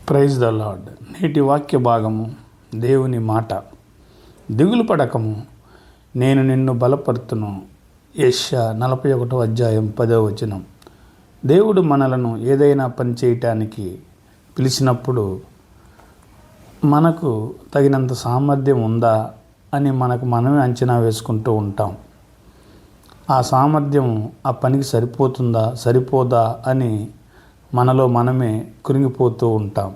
Praise the lord. నేటి వాక్య భాగము దేవుని మాట. దిగులు పడకము, నేను నిన్ను బలపరుతును. యెషయా 41:10. దేవుడు మనలను ఏదైనా పని చేయటానికి పిలిచినప్పుడు మనకు తగినంత సామర్థ్యం ఉందా అని మనమే అంచనా వేసుకుంటూ ఉంటాం. ఆ సామర్థ్యం ఆ పనికి సరిపోతుందా సరిపోదా అని మనలో మనమే కృంగిపోతూ ఉంటాం.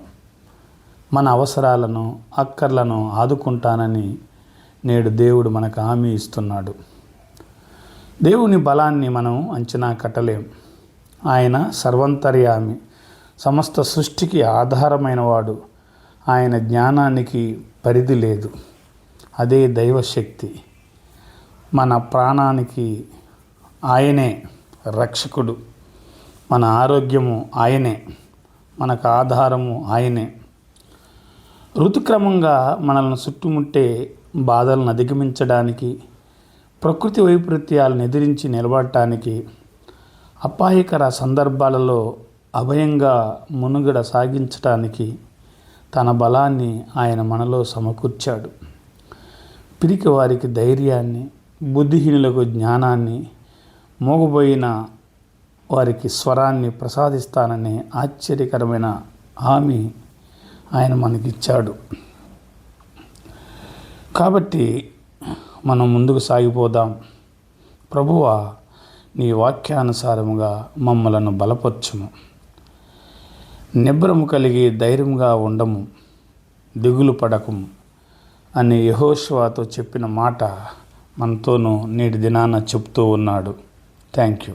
మన అవసరాలను అక్కర్లను ఆదుకుంటానని నేడు దేవుడు మనకు హామీ ఇస్తున్నాడు. దేవుని బలాన్ని మనం అంచనా కట్టలేం. ఆయన సర్వంతర్యామి, సమస్త సృష్టికి ఆధారమైనవాడు. ఆయన జ్ఞానానికి పరిధి లేదు. అదే దైవశక్తి. మన ప్రాణానికి ఆయనే రక్షకుడు. మన ఆరోగ్యము ఆయనే, మనకు ఆధారము ఆయనే. ఋతుక్రమంగా మనల్ని చుట్టుముట్టే బాధలను అధిగమించడానికి, ప్రకృతి వైపరీత్యాలను ఎదిరించి నిలబడటానికి, అపాయకర సందర్భాలలో అభయంగా మునుగడ సాగించటానికి తన బలాన్ని ఆయన మనలో సమకూర్చాడు. పిరికి వారికి ధైర్యాన్ని, బుద్ధిహీనులకు జ్ఞానాన్ని, మోగబోయిన వారికి స్వరాన్ని ప్రసాదిస్తాననే ఆశ్చర్యకరమైన హామీ ఆయన మనకిచ్చాడు. కాబట్టి మనం ముందుకు సాగిపోదాం. ప్రభువా, నీ వాక్యానుసారముగా మమ్మలను బలపరచుము. నిబ్బరము కలిగి ధైర్యంగా ఉండము, దిగులు పడకము అని యెహోషువతో చెప్పిన మాట మనతోనూ నేటి దినాన చెప్తూ ఉన్నాడు. Thank you.